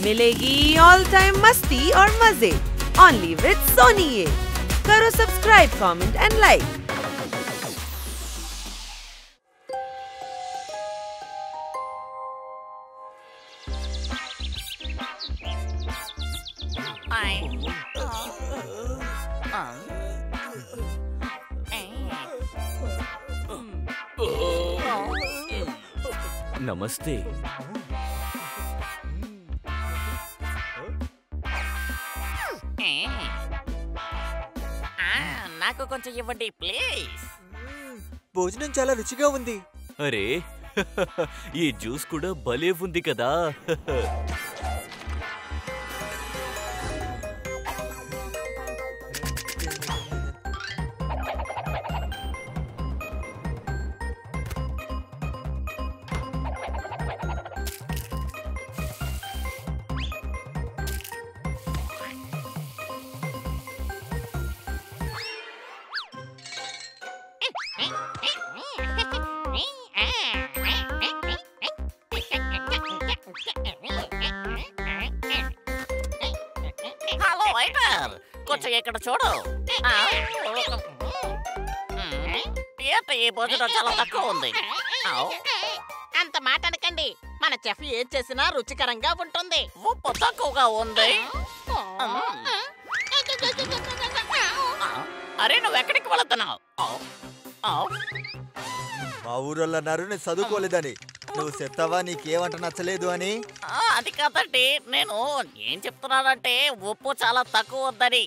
मिलेगी all time मस्ती और मजे ओनली विद सोनी। ये करो सब्सक्राइब, कमेंट एंड लाइक। नमस्ते। నాకు కొంచెం ఇవ్వండి ప్లీజ్. భోజనం చాలా రుచిగా ఉంది. అరే ఈ జ్యూస్ కూడా భలే ఉంది కదా. హలో వైటర్, కొంచెం ఇక్కడ చూడు. ఏంటి ఈ భోజనం చాలా తక్కువ ఉంది. అంత మాట అనకండి, మన చెఫ్ ఏం చేసినా రుచికరంగా ఉంటుంది. ఉప్పు తక్కువగా ఉంది. అరే నువ్వు ఎక్కడికి వెళుతున్నావు? మా ఊరోళ్ళు అన్నారు నేను చదువుకోలేదని. నువ్వు చెప్తావా నీకేమంట నచ్చలేదు అని? అది కాదండి, నేను ఏం చెప్తున్నానంటే ఉప్పు చాలా తక్కువ ఉందని.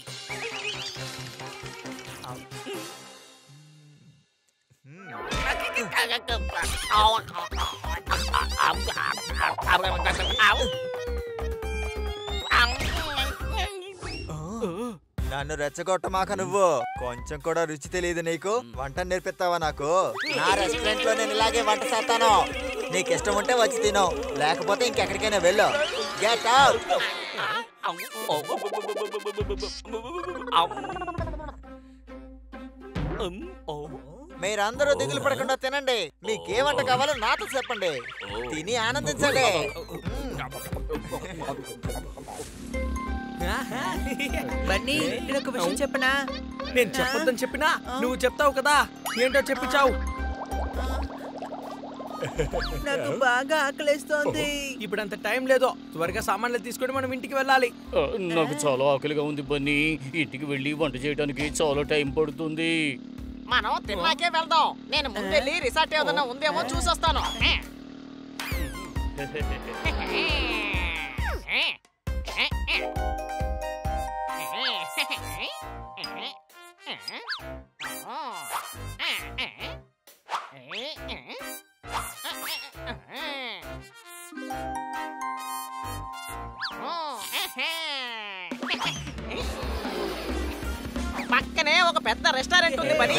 నన్ను రెచ్చగొట్టమాక నువ్వు. కొంచెం కూడా రుచి తెలియదు నీకు. వంట నేర్పిస్తావా నాకు? నా రెస్టారెంట్ లో నేను ఇలాగే వంట చేస్తాను. నీకు ఇష్టం ఉంటే వచ్చి తిను, లేకపోతే ఇంకెక్కడికైనా వెళ్ళు. Get out. మీరందరూ దిగులు పడకుండా తినండి. మీకే వంట కావాలో నాతో చెప్పండి, తిని ఆనందించండి. బన్నీ, నేను ఒక విషయం చెప్పనా? నేను చెప్పొద్దని చెప్పినా నువ్వు చెప్తావు కదా. ఏంటో చెప్పించావు. నాకు బాగా ఆకలిస్తోంది. ఇప్పుడు అంత టైం లేదు. త్వరగా సామాన్లు తీసుకొని మనం ఇంటికి వెళ్ళాలి. నాకు చాలా ఆకలిగా ఉంది బన్నీ. ఇంటికి వెళ్ళి వంట చేయడానికి చాలా టైం పడుతుంది. మనం తిన్నాకే వెళ్దాం. నేను ముందెళ్ళి రిసార్ట్ ఏదైనా ఉందేమో చూసొస్తాను. పక్కనే ఒక పెద్ద రెస్టారెంట్ ఉంది పని.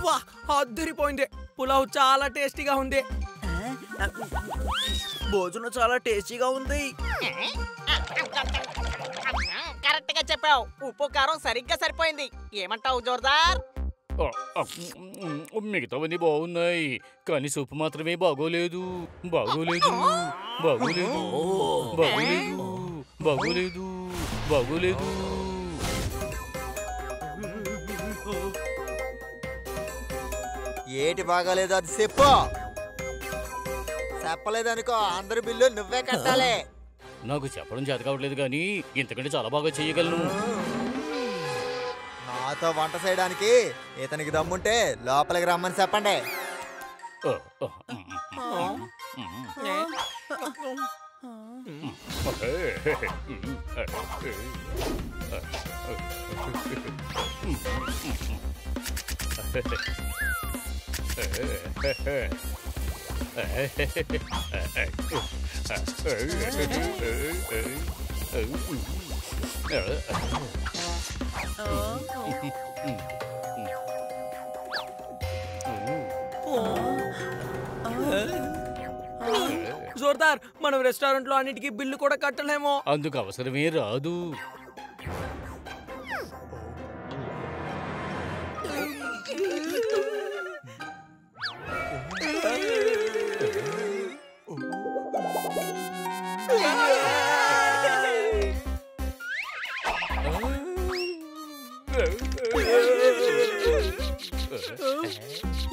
వా, అద్దరిపోయింది. పులావ్ చాలా టేస్టీగా ఉంది. భోజనం చాలా టేస్టీగా ఉంది. కరెక్ట్ గా చెప్పావు. ఉప్పు కారం సరిగ్గా సరిపోయింది. ఏమంటావు జోర్దార్? మిగతావన్నీ బాగున్నాయి, కానీ సూప్ మాత్రమే బాగోలేదు. బాగోలేదు బాగోలేదు బాగోలేదు బాగోలేదు బాగోలేదు. ఏటి బాగాలేదు అది చెప్పు. చెప్పలేదనుకో అందరి బిల్లు నువ్వే కట్టాలి. నాకు చెప్పడం చేత కావట్లేదు, కానీ ఇంతకంటే చాలా బాగా చేయగలను. నాతో వంట చేయడానికి ఇతనికి దమ్ముంటే లోపలికి రమ్మని చెప్పండి. జోర్దార్, మనం రెస్టారెంట్ లో అన్నిటికీ బిల్లు కూడా కట్టలేమో. అందుకు అవసరమే రాదు.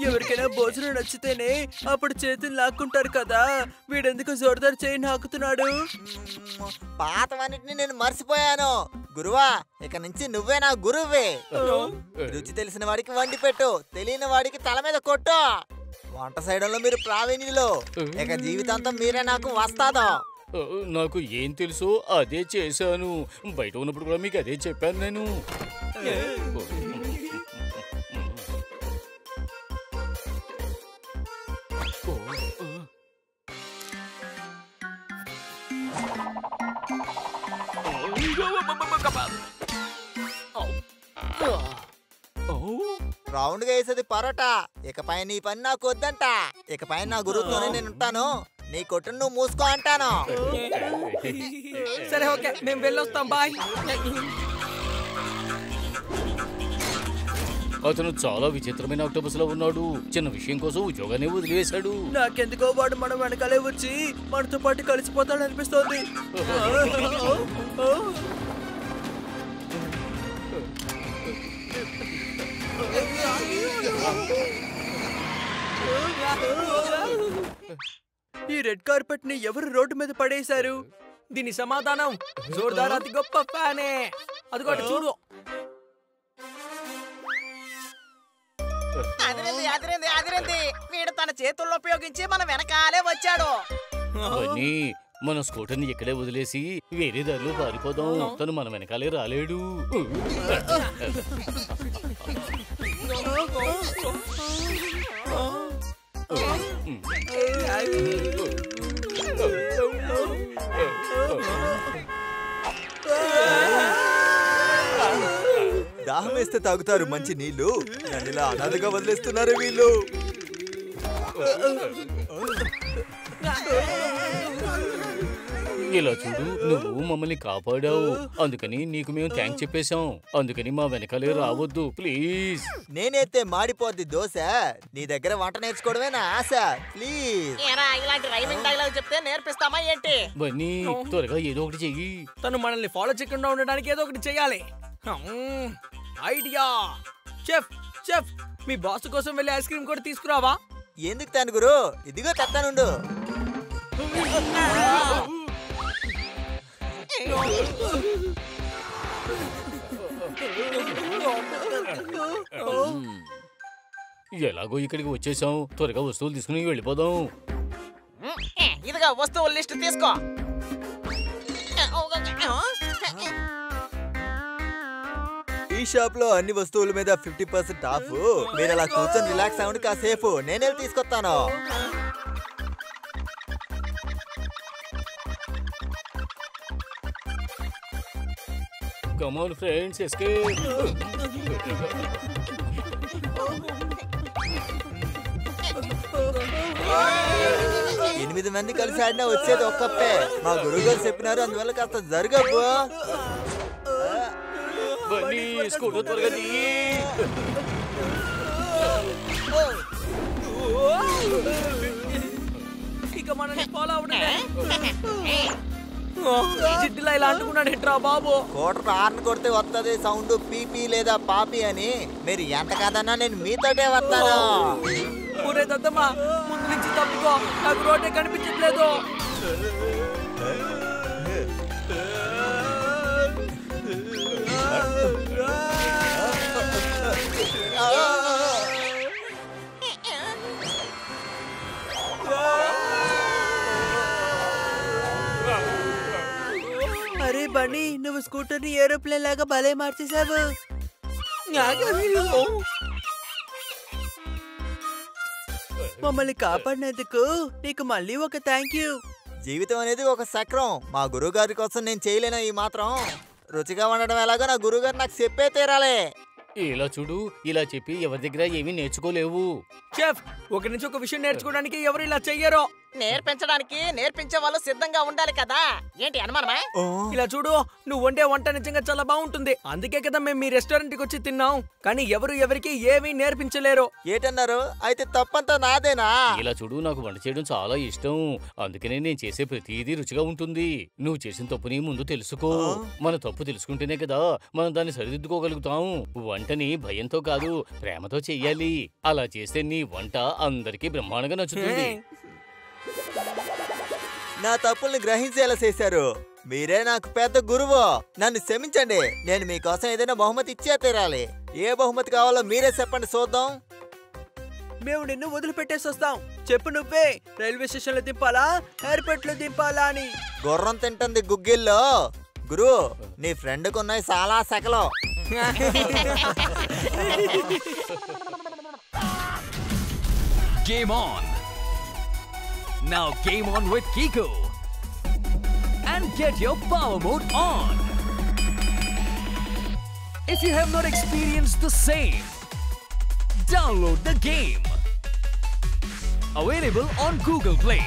ఎవరికైనా భోజనం నచ్చితేనే అప్పుడు చేతులు లాక్కుంటారు కదా, వీడెందుకు జోర్దార్ చేయి నాకుతున్నాడు? పాతవన్నిటిని నేను మర్చిపోయాను. గురువా, ఇక నుంచి నువ్వే నా గురువే. రుచి తెలిసిన వాడికి వండి పెట్టు, తెలియని వాడికి తల మీద కొట్టు. వంట సైడంలో మీరు ప్రావీణ్యులు. ఇక జీవితాంతం మీరే నాకు వస్తాదో. నాకు ఏం తెలుసో అదే చేశాను. బయట ఉన్నప్పుడు కూడా మీకు అదే చెప్పాను నేను. రౌండ్ గా వేసేది పరోటా. ఇకపై నీ పని నాకు వద్దంట. ఇకపై నా గురువుతోనే నేను ఉంటాను. నీ కొట్టును నువ్వు మూసుకో అంటాను. సరే ఓకే, మేము వెళ్ళొస్తాం. బాయ్. అతను చాలా విచిత్రమైన ఆక్టోపస్ లో ఉన్నాడు. చిన్న విషయం కోసం ఉద్యోగాన్ని వదిలివేశాడు. నాకెందుకో వాడు మన వెనకాలే వచ్చి మనతో పాటు కలిసిపోతాడు అనిపిస్తోంది. ఈ రెడ్ కార్పెట్ ని ఎవరు రోడ్డు మీద పడేశారు? దీని సమాధానం జోర్దార్ అతి గొప్ప ఫ్యానే. అదిగోటి చూడు. అదిరింది అదిరింది అదిరింది. వీడు తన చేతుల్లో ఉపయోగించి మన వెనకాలే వచ్చాడు. బన్నీ, మన స్కూటర్ని ఇక్కడే వదిలేసి వేరే దారిలో పారిపోదాం. తను మన వెనకాలే రాలేడు. దాహం వేస్తే తాగుతారు మంచి నీళ్లు. నన్ను ఇలా అనాథగా వదిలేస్తున్నారు వీళ్ళు. ఇలా చూడు, నువ్వు మమ్మల్ని కాపాడావు. అందుకని నీకు మేము థ్యాంక్స్ చెప్పేశాం. అందుకని మా వెనకాలే రావద్దు ప్లీజ్. నేనైతే మాడిపోద్ది దోశ. నీ దగ్గర వంట నేర్చుకోవడమే నా ఆశ. ప్లీజ్. ఏరా, ఇలాంటి రైమింగ్ డైలాగ్ చెప్తే నేర్పిస్తామా ఏంటి? బన్నీ, త్వరగా ఏదో ఒకటి చెయ్యి. తను మనల్ని ఫాలో చేయకుండా ఉండడానికి ఏదో ఒకటి చెయ్యాలి. ఐడియా. చెఫ్ చెఫ్, మీ బాస్ కోసం వెళ్ళి ఐస్ క్రీమ్ కూడా తీసుకురావా? ఎందుకు తాను గురు? ఇదిగో తెస్తానుండు. ఎలాగో ఇక్కడికి వచ్చేసాం. త్వరగా వస్తువులు తీసుకుని వెళ్ళిపోదాం. ఇదిగా వస్తువుల లిస్ట్ తీసుకో. ఈ షాప్ లో అన్ని వస్తువుల మీద 50% ఆఫ్. మీరు అలా కూర్చొని రిలాక్స్ అవ్వండి కాసేపు. నేనే తీసుకొస్తాను. Come on friends, escape. 8 మంది కలిసి ఆడినా వచ్చేది ఒక్కప్పే. మా గురువు గారు చెప్పినారు, అందువల్ల కాస్త జరగబ్బు. బన్నీ, స్కూటర్ త్వరగా దిగి. ఇక మనల్ని ఫాలో అవడమే. జిడ్డులా ఇలా అంటుకున్నాడు ఎట్రా బాబు. కోటర్ హార్న్ కొడితే వస్తుంది సౌండ్ పీపీ లేదా పాపి అని. మీరు ఎంత కాదన్నా నేను మీతోటే వస్తాను. ఊరే దద్దమ్మా, ముందు నుంచి తప్పుకో. నాకు రోడ్డే కనిపించట్లేదు. అరే బన్నీ, నువ్వు స్కూటర్ ని ఏరోప్లేన్ లాగా భలే మార్చేసావు. మమ్మల్ని కాపాడినందుకు నీకు మళ్ళీ ఒక థ్యాంక్ యూ. జీవితం అనేది ఒక చక్రం. మా గురువు గారి కోసం నేను చేయలేను ఈ మాత్రం. రుచిగా ఉండడం ఎలాగో నా గురువు గారు నాకు చెప్పే తీరాలే. ఇలా చూడు, ఇలా చెప్పి ఎవరి దగ్గర ఏమీ నేర్చుకోలేవు. చెఫ్, ఒక నుంచి ఒక విషయం నేర్చుకోవడానికి ఎవరు ఇలా చెయ్యరో. నేర్పించడానికి నేర్పించే వాళ్ళు సిద్ధంగా ఉండాలి కదా. ఏంటి అనుమానమా? ఇలా చూడు, నువ్వు వండే వంట నిజంగా చాలా బాగుంటుంది. అందుకే కదా మేము మీ రెస్టారెంట్ కి వచ్చి తిన్నాం. కానీ ఎవరికి ఏమీ నేర్పించలేరు. ఏటన్నారు? అయితే తప్పంతా నాదేనా? ఇలా చూడు, నాకు వంట చేయడం చాలా ఇష్టం. అందుకనే నేను చేసే ప్రతిదీ రుచిగా ఉంటుంది. నువ్వు చేసిన తప్పుని ముందు తెలుసుకో. మన తప్పు తెలుసుకుంటేనే కదా మనం దాన్ని సరిదిద్దుకోగలుగుతాం. వంటని భయంతో కాదు, ప్రేమతో చెయ్యాలి. అలా చేస్తే నీ వంట అందరికీ బ్రహ్మాండంగా నచ్చుతుంది. నా తప్పుల్ని గ్రహించేలా చేశారు. మీరే నాకు పెద్ద గురువు. నన్ను క్షమించండి. నేను మీకోసం ఏదైనా బహుమతి ఇచ్చే తీరాలి. ఏ బహుమతి కావాలో మీరే చెప్పండి చూద్దాం. మేము నిన్ను వదిలిపెట్టేసి వస్తాం. చెప్పు నువ్వే. రైల్వే స్టేషన్ లో దింపాలా, ఎయిర్పోర్ట్ లో దింపాలా అని? గుర్రం తింటుంది గుగ్గిల్లో. గురు, నీ ఫ్రెండ్ కున్నాయి చాలా సెకలు. Game on! Now game on with Kiko! And get your power mode on! If you have not experienced the same, download the game! Available on Google Play.